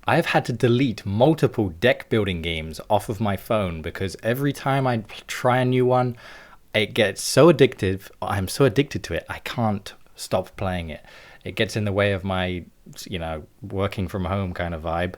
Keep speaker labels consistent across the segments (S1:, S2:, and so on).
S1: I've had to delete multiple deck building games off of my phone because every time I try a new one, it gets so addictive. I'm so addicted to it, I can't stop playing it. It gets in the way of my, working from home kind of vibe.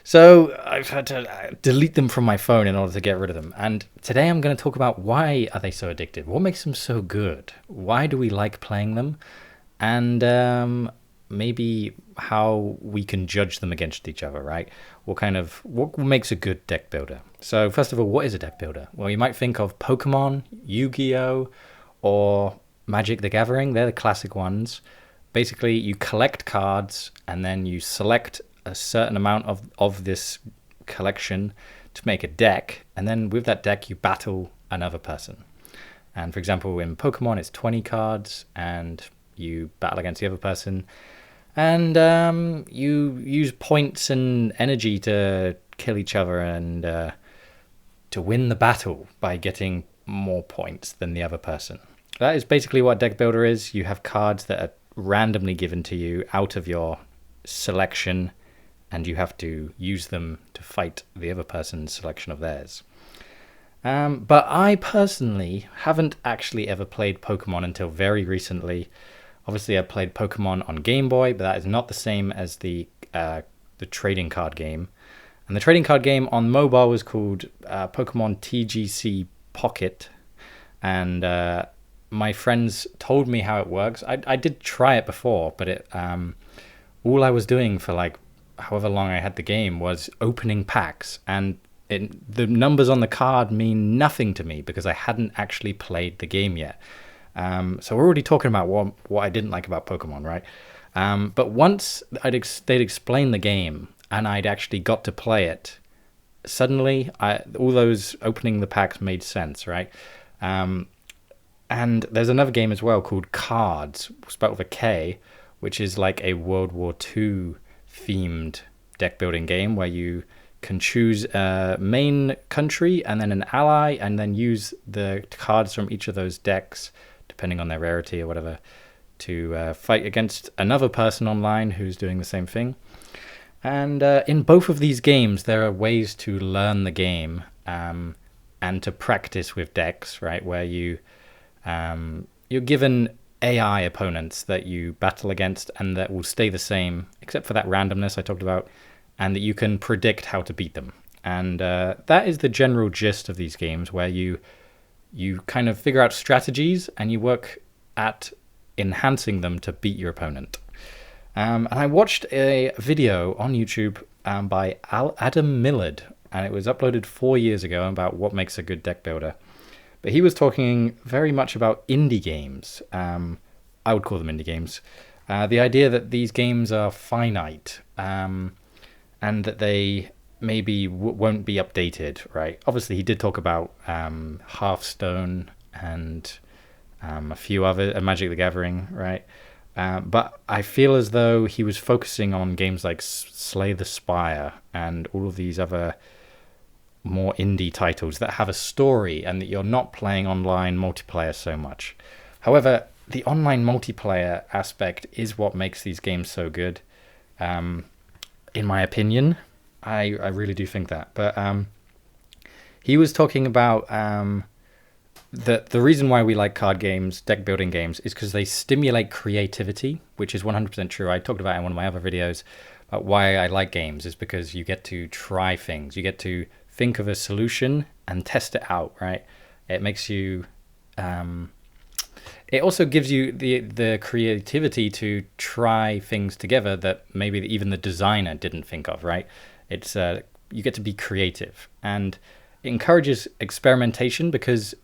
S1: So I've had to delete them from my phone in order to get rid of them. And today I'm going to talk about why are they so addictive? What makes them so good? Why do we like playing them? And maybe how we can judge them against each other, right? What makes a good deck builder? So first of all, what is a deck builder? Well, you might think of Pokemon, Yu-Gi-Oh, or Magic the Gathering. They're the classic ones. Basically, you collect cards and then you select a certain amount of this collection to make a deck, and then with that deck you battle another person. And for example, in Pokemon it's 20 cards and you battle against the other person, and you use points and energy to kill each other and to win the battle by getting more points than the other person. That is basically what deck builder is. You have cards that are randomly given to you out of your selection, and you have to use them to fight the other person's selection of theirs. But I personally haven't actually ever played Pokemon until very recently. Obviously, I played Pokemon on Game Boy, but that is not the same as the trading card game. And the trading card game on mobile was called Pokemon TCGP Pocket. And my friends told me how it works. I did try it before, but all I was doing for like however long I had the game was opening packs, and the numbers on the card mean nothing to me because I hadn't actually played the game yet. So we're already talking about what I didn't like about Pokemon, right? But once they'd explained the game and I'd actually got to play it, suddenly all those opening the packs made sense, right? And there's another game as well called KARDS, spelled with a K, which is like a World War II themed deck building game where you can choose a main country and then an ally, and then use the cards from each of those decks, depending on their rarity or whatever, to fight against another person online who's doing the same thing. And in both of these games, there are ways to learn the game and to practice with decks, right? Where you're given AI opponents that you battle against and that will stay the same, except for that randomness I talked about, and that you can predict how to beat them. And that is the general gist of these games, where you kind of figure out strategies and you work at enhancing them to beat your opponent. And I watched a video on YouTube by Adam Millard, and it was uploaded 4 years ago, about what makes a good deck builder. But he was talking very much about indie games. I would call them indie games. The idea that these games are finite and that they maybe won't be updated, right? Obviously, he did talk about Hearthstone and a few other, Magic the Gathering, right? But I feel as though he was focusing on games like Slay the Spire and all of these other more indie titles that have a story and that you're not playing online multiplayer so much. However, the online multiplayer aspect is what makes these games so good. In my opinion, I really do think that. But he was talking about the reason why we like card games, deck building games, is because they stimulate creativity, which is 100% true. I talked about it in one of my other videos about why I like games, is because you get to try things. You get to think of a solution and test it out, right? It makes you... it also gives you the creativity to try things together that maybe even the designer didn't think of, right? It's you get to be creative, and it encourages experimentation because,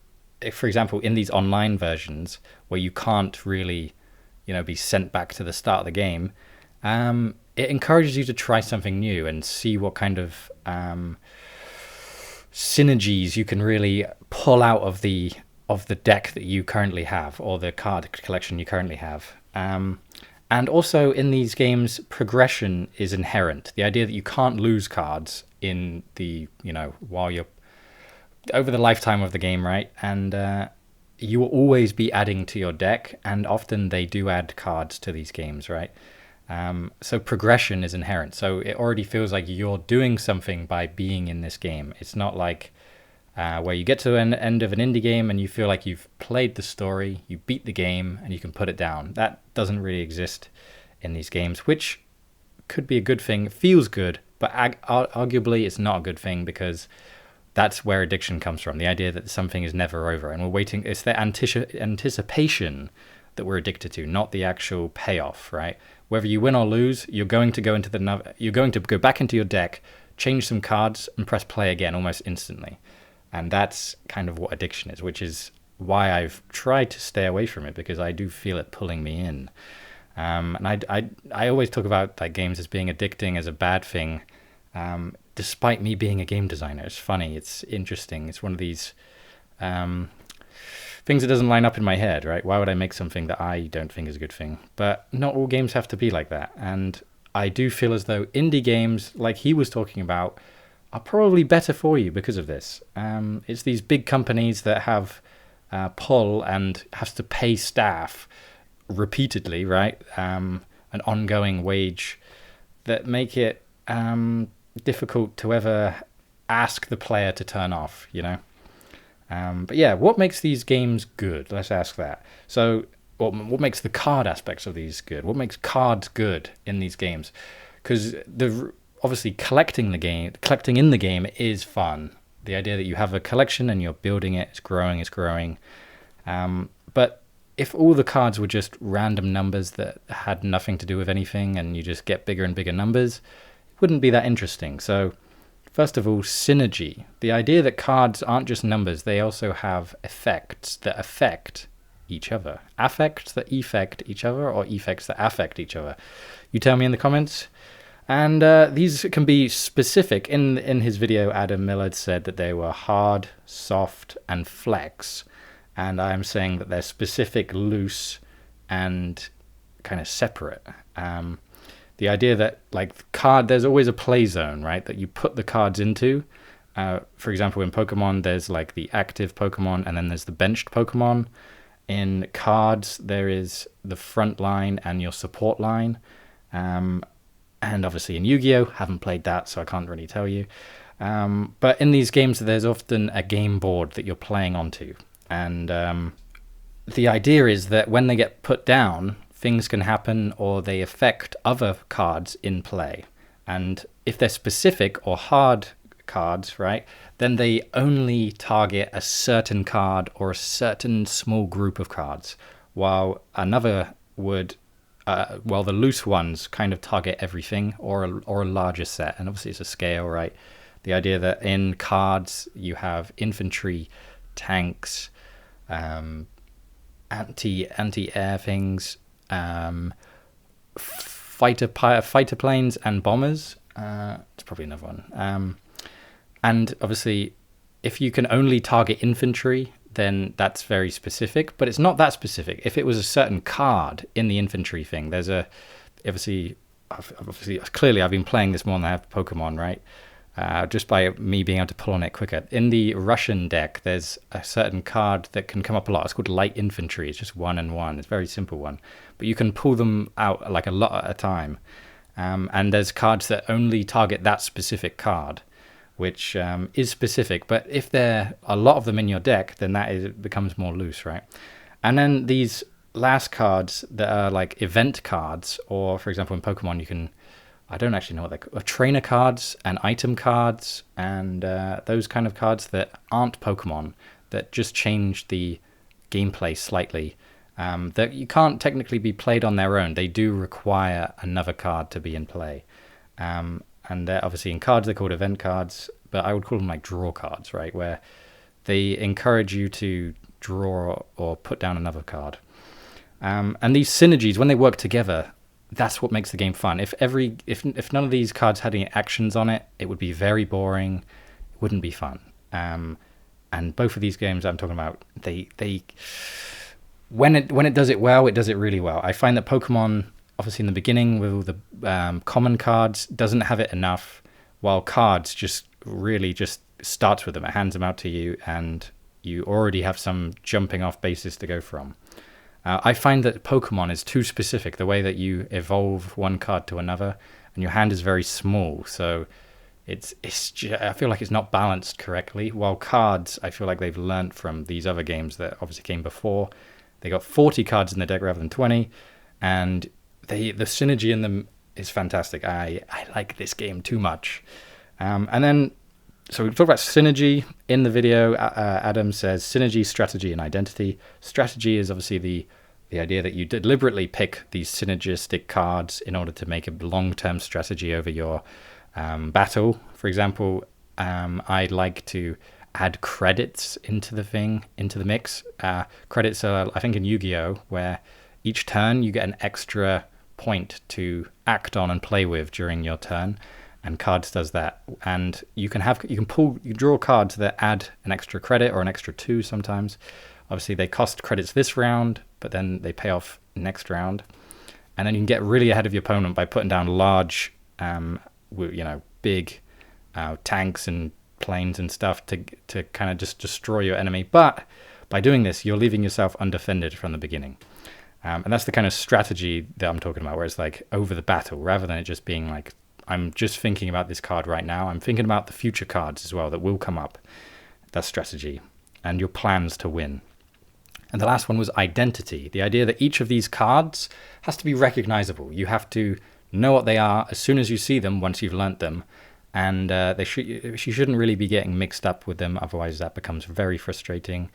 S1: if, for example, in these online versions where you can't really, be sent back to the start of the game, it encourages you to try something new and see what kind of synergies you can really pull out of the deck that you currently have, or the card collection you currently have. And also in these games, progression is inherent. The idea that you can't lose cards in the, while you're over the lifetime of the game, right? And you will always be adding to your deck, and often they do add cards to these games, right? So progression is inherent. So it already feels like you're doing something by being in this game. It's not like where you get to an end of an indie game and you feel like you've played the story, you beat the game, and you can put it down. That doesn't really exist in these games, which could be a good thing. It feels good, but arguably it's not a good thing, because that's where addiction comes from. The idea that something is never over, and we're waiting. It's the anticipation that we're addicted to, not the actual payoff, right? Whether you win or lose, you're going to go back into your deck, change some cards, and press play again almost instantly. And that's kind of what addiction is, which is why I've tried to stay away from it, because I do feel it pulling me in. And I always talk about like games as being addicting as a bad thing, despite me being a game designer. It's funny, it's interesting. It's one of these things that doesn't line up in my head, right? Why would I make something that I don't think is a good thing? But not all games have to be like that. And I do feel as though indie games, like he was talking about, are probably better for you because of this. It's these big companies that have pull and has to pay staff repeatedly, right? An ongoing wage that make it difficult to ever ask the player to turn off, you know? But yeah, what makes these games good? Let's ask that. So what makes the card aspects of these good? What makes cards good in these games? Because obviously collecting in the game is fun. The idea that you have a collection and you're building it, it's growing. But if all the cards were just random numbers that had nothing to do with anything, and you just get bigger and bigger numbers, it wouldn't be that interesting. So first of all, synergy. The idea that cards aren't just numbers, they also have effects that affect each other. Affects that effect each other, or effects that affect each other. You tell me in the comments. And these can be specific. In his video, Adam Millard said that they were hard, soft, and flex. And I'm saying that they're specific, loose, and kind of separate. The idea that, like, there's always a play zone, right, that you put the cards into. For example, in Pokemon, there's like the active Pokemon, and then there's the benched Pokemon. In cards, there is the front line and your support line. And obviously in Yu-Gi-Oh! Haven't played that, so I can't really tell you. But in these games, there's often a game board that you're playing onto. And the idea is that when they get put down, things can happen, or they affect other cards in play. And if they're specific or hard cards, right, then they only target a certain card or a certain small group of cards, while another would... the loose ones kind of target everything, or a larger set. And obviously it's a scale, right? The idea that in cards you have infantry, tanks, anti-air things, fighter planes, and bombers. It's probably another one. And obviously, if you can only target infantry, then that's very specific, but it's not that specific. If it was a certain card in the infantry thing, there's obviously, clearly I've been playing this more than I have Pokemon, right? Just by me being able to pull on it quicker. In the Russian deck, there's a certain card that can come up a lot. It's called light infantry. It's just 1 and 1. It's a very simple one, but you can pull them out like a lot at a time. And there's cards that only target that specific card, which is specific. But if there are a lot of them in your deck, then it becomes more loose, right? And then these last cards that are like event cards, or for example in Pokemon you can, I don't actually know what they're called, trainer cards and item cards, and those kind of cards that aren't Pokemon, that just change the gameplay slightly, that you can't technically be played on their own. They do require another card to be in play. And they're obviously in cards, they're called event cards, but I would call them like draw cards, right? Where they encourage you to draw or put down another card. And these synergies, when they work together, that's what makes the game fun. If none of these cards had any actions on it, it would be very boring. It wouldn't be fun. And both of these games I'm talking about, when it does it well, it does it really well. I find that Pokemon, obviously in the beginning with all the common cards, doesn't have it enough, while cards just really just starts with them. It hands them out to you, and you already have some jumping off bases to go from. I find that Pokemon is too specific, the way that you evolve one card to another, and your hand is very small, so I feel like it's not balanced correctly. While cards, I feel like they've learnt from these other games that obviously came before. They got 40 cards in the deck rather than 20, and the synergy in them is fantastic. I like this game too much. And then, so we talked about synergy in the video. Adam says synergy, strategy, and identity. Strategy is obviously the idea that you deliberately pick these synergistic cards in order to make a long-term strategy over your battle. For example, I'd like to add credits into the mix. Credits are, I think, in Yu-Gi-Oh!, where each turn you get an extra point to act on and play with during your turn. And Cards does that, and you can draw cards that add an extra credit or an extra 2 sometimes. Obviously, they cost credits this round, but then they pay off next round. And then you can get really ahead of your opponent by putting down large, big tanks and planes and stuff to kind of just destroy your enemy. But by doing this, you're leaving yourself undefended from the beginning. And that's the kind of strategy that I'm talking about, where it's like over the battle, rather than it just being like, I'm just thinking about this card right now. I'm thinking about the future cards as well that will come up. That's strategy. And your plans to win. And the last one was identity. The idea that each of these cards has to be recognizable. You have to know what they are as soon as you see them, once you've learnt them. And you shouldn't really be getting mixed up with them. Otherwise, that becomes very frustrating.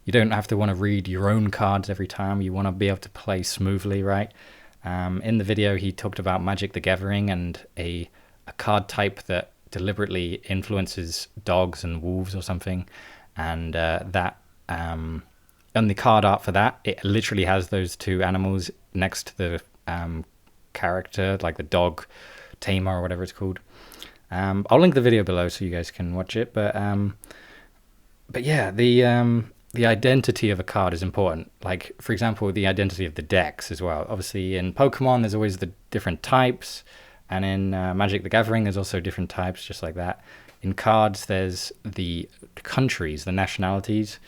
S1: You don't have to want to read your own cards every time. You want to be able to play smoothly, right? In the video, he talked about Magic the Gathering and a card type that deliberately influences dogs and wolves or something. And on the card art for that, it literally has those 2 animals next to the character, like the dog tamer or whatever it's called. I'll link the video below so you guys can watch it. But yeah, the identity of a card is important. Like, for example, the identity of the decks as well. Obviously, in Pokemon, there's always the different types. And in Magic the Gathering, there's also different types, just like that. In Cards, there's the countries, the nationalities.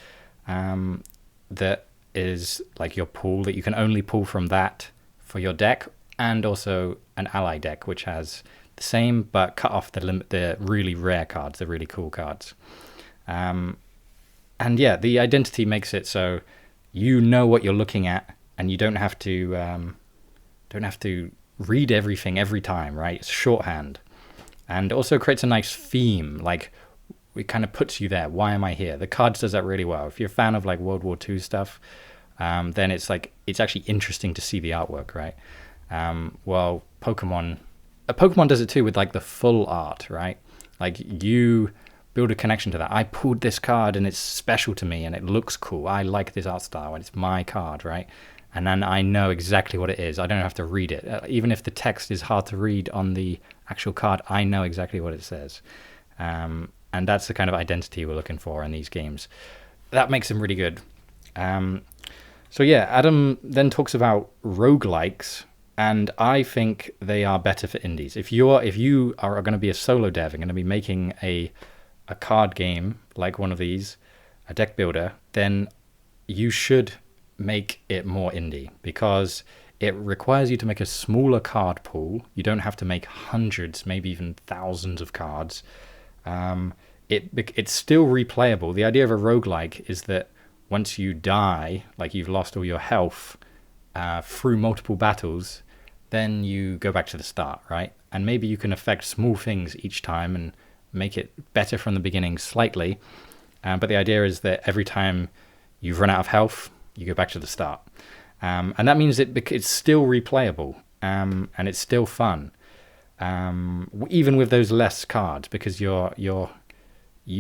S1: That is like your pool, that you can only pull from that for your deck. And also an ally deck, which has the same, but cut off the really rare cards, the really cool cards. And yeah, the identity makes it so you know what you're looking at, and you don't have to read everything every time, right? It's shorthand, and also creates a nice theme. Like, it kind of puts you there. Why am I here? The Cards does that really well. If you're a fan of like World War II stuff, then it's actually interesting to see the artwork, right? Well, Pokemon does it too with like the full art, right? Like, you build a connection to that. I pulled this card and it's special to me and it looks cool. I like this art style and it's my card, right? And then I know exactly what it is. I don't have to read it. Even if the text is hard to read on the actual card, I know exactly what it says. And that's the kind of identity we're looking for in these games. That makes them really good. So yeah, Adam then talks about roguelikes, and I think they are better for indies. If you are going to be a solo dev and going to be making a card game like one of these, a deck builder, then you should make it more indie, because it requires you to make a smaller card pool. You don't have to make hundreds, maybe even thousands of cards. It's still replayable. The idea of a roguelike is that once you die, like you've lost all your health through multiple battles, then you go back to the start, right? And maybe you can affect small things each time and make it better from the beginning slightly. But the idea is that every time you've run out of health, you go back to the start. And that means it's still replayable, and it's still fun, even with those less cards, because you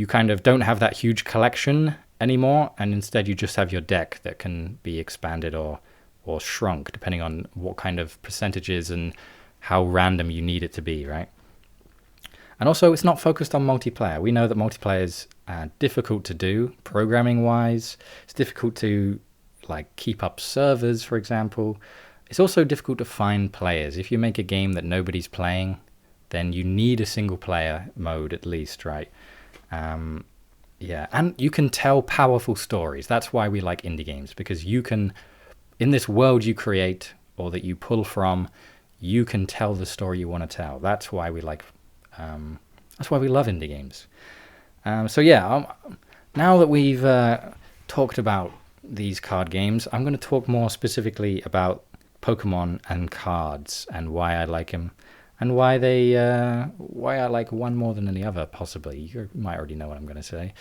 S1: kind of don't have that huge collection anymore, and instead you just have your deck that can be expanded or shrunk depending on what kind of percentages and how random you need it to be, right? And also, it's not focused on multiplayer. We know that multiplayer is difficult to do programming wise. It's difficult to like keep up servers, for example. It's also difficult to find players. If you make a game that nobody's playing, then you need a single player mode at least, right? Yeah, and you can tell powerful stories. That's why we like indie games, because you can in this world you create or that you pull from, you can tell the story you want to tell. That's why we like. That's why we love indie games. So yeah, now that we've talked about these card games, I'm going to talk more specifically about Pokemon and KARDS and why I like them, and why I like one more than the other. Possibly, you might already know what I'm going to say.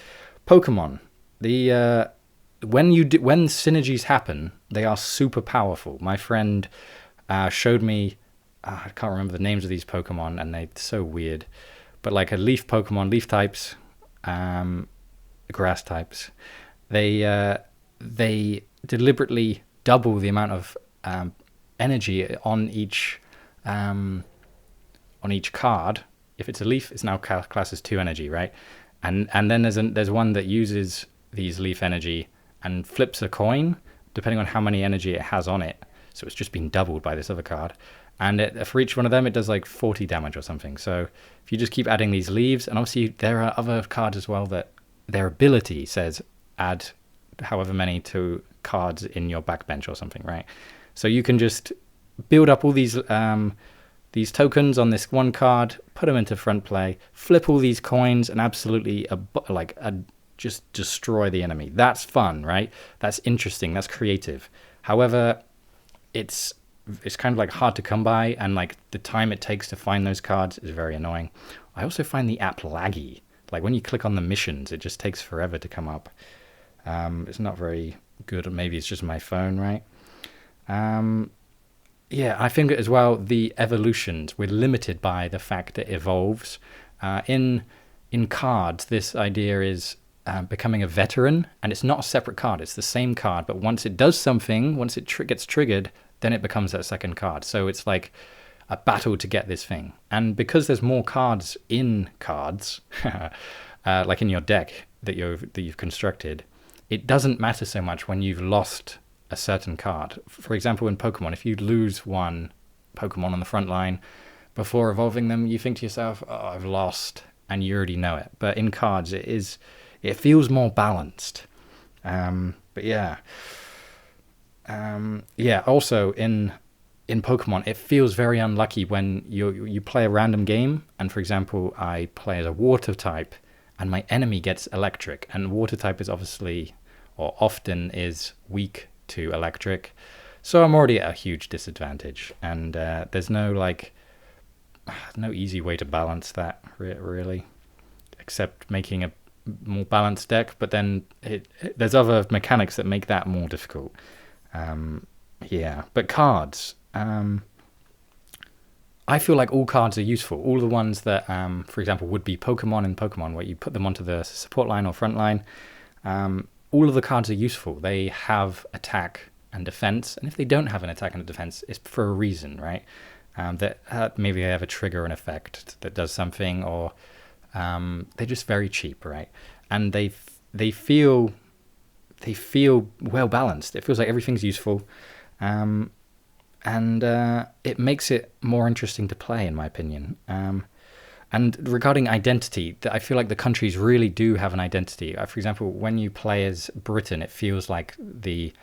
S1: Pokemon, when synergies happen, they are super powerful. My friend showed me. I can't remember the names of these Pokemon, and they're so weird. But like a leaf Pokemon, leaf types, grass types, they deliberately double the amount of energy on each card. If it's a leaf, it's now classed as 2 energy, right? And then there's one that uses these leaf energy and flips a coin depending on how many energy it has on it. So it's just been doubled by this other card. And for each one of them, it does like 40 damage or something. So if you just keep adding these leaves, and obviously there are other cards as well that their ability says add however many to cards in your backbench or something, right? So you can just build up all these tokens on this one card, put them into front play, flip all these coins, and absolutely just destroy the enemy. That's fun, right? That's interesting. That's creative. However, it's kind of like hard to come by, and like the time it takes to find those cards is very annoying. I also find the app laggy. Like when you click on the missions, it just takes forever to come up. It's not very good, or maybe it's just my phone, right? Yeah, I think as well the evolutions, we're limited by the fact that it evolves. In KARDS, this idea is becoming a veteran, and it's not a separate card, it's the same card, but once it does something, once it gets triggered, then it becomes that second card. So it's like a battle to get this thing. And because there's more cards in KARDS, like in your deck that you've constructed, it doesn't matter so much when you've lost a certain card. For example, in Pokemon, if you lose one Pokemon on the front line before evolving them, you think to yourself, oh, I've lost, and you already know it. But in KARDS, it feels more balanced. But yeah. Also in Pokemon, it feels very unlucky when you play a random game, and for example, I play as a water type, and my enemy gets electric, and water type is obviously, or often is, weak to electric, so I'm already at a huge disadvantage, and there's no easy way to balance that, really, except making a more balanced deck, but then there's other mechanics that make that more difficult. But KARDS, I feel like all cards are useful. All the ones that, for example, would be Pokemon in Pokemon, where you put them onto the support line or front line, all of the cards are useful. They have attack and defense, and if they don't have an attack and a defense, it's for a reason, right? That maybe they have a trigger and effect that does something, or they're just very cheap, right? And they feel well balanced. It feels like everything's useful, and it makes it more interesting to play, in my opinion. And regarding identity, I feel like the countries really do have an identity. For example, when you play as Britain, it feels like the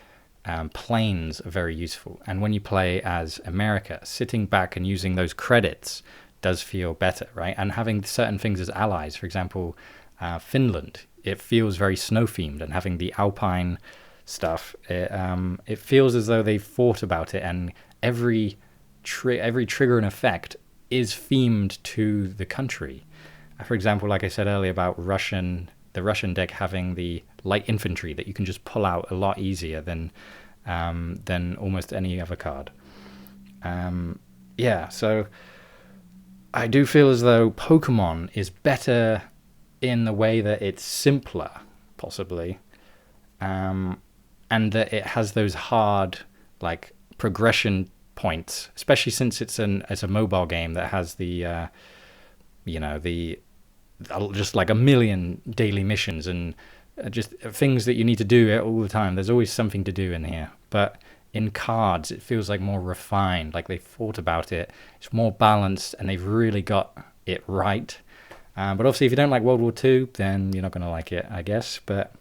S1: planes are very useful. And when you play as America, sitting back and using those credits does feel better, right? And having certain things as allies, for example, Finland, it feels very snow-themed, and having the alpine stuff, it feels as though they've thought about it, and every trigger and effect is themed to the country. For example, like I said earlier about the Russian deck having the light infantry that you can just pull out a lot easier than almost any other card. So I do feel as though Pokemon is better in the way that it's simpler, possibly, and that it has those hard, like, progression points, especially since it's a mobile game that has the just like a million daily missions and just things that you need to do all the time. There's always something to do in here. But in KARDS, it feels like more refined, like they thought about it. It's more balanced, and they've really got it right. But obviously, if you don't like World War II, then you're not going to like it, I guess. But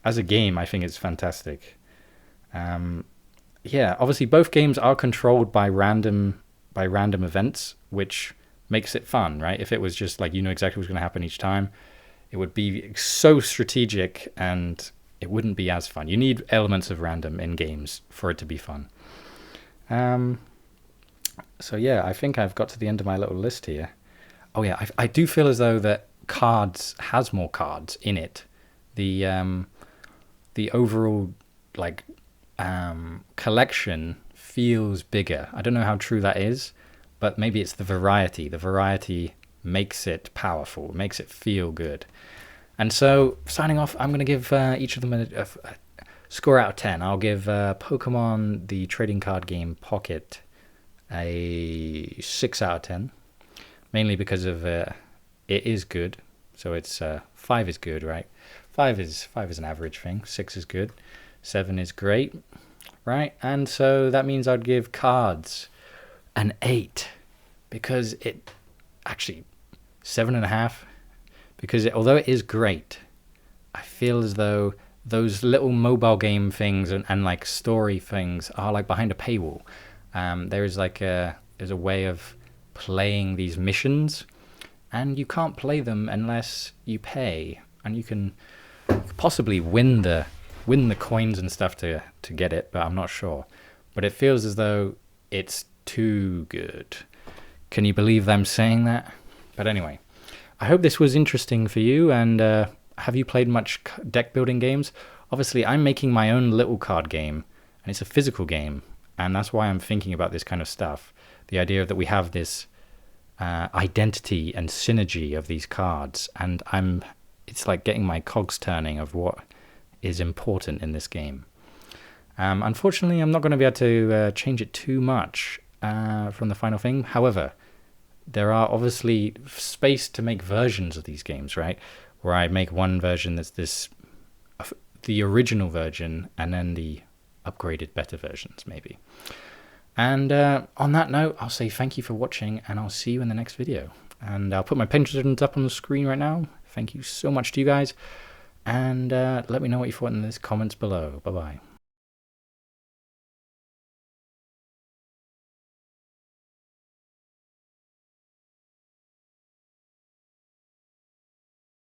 S1: as a game, I think it's fantastic. yeah, obviously both games are controlled by random events, which makes it fun, right? If it was just like you know exactly what's going to happen each time, it would be so strategic and it wouldn't be as fun. You need elements of random in games for it to be fun. Um, so yeah, I think I've got to the end of my little list here. Oh yeah, I do feel as though that KARDS has more cards in it. The overall like collection feels bigger. I don't know how true that is, but maybe it's the variety. The variety makes it powerful, makes it feel good. And so, signing off, I'm going to give each of them a score out of 10. I'll give Pokemon, the trading card game Pocket, a 6 out of 10. Mainly because of it is good. So it's 5 is good, right? 5 is an average thing. 6 is good. 7 is great, right? And so that means I'd give KARDS an 8 because it actually 7.5 because although it is great, I feel as though those little mobile game things and like story things are like behind a paywall. There's a way of playing these missions, and you can't play them unless you pay, and you can possibly win the coins and stuff to get it, but I'm not sure. But it feels as though it's too good. Can you believe I'm saying that? But anyway, I hope this was interesting for you, and have you played much deck building games? Obviously, I'm making my own little card game, and it's a physical game, and that's why I'm thinking about this kind of stuff. The idea that we have this identity and synergy of these cards, and it's like getting my cogs turning of what is important in this game. Unfortunately, I'm not going to be able to change it too much from the final thing. However, there are obviously space to make versions of these games, right? Where I make one version that's the original version, and then the upgraded, better versions, maybe. And on that note, I'll say thank you for watching, and I'll see you in the next video. And I'll put my Pinterest up on the screen right now. Thank you so much to you guys. And let me know what you thought in the comments below. Bye-bye.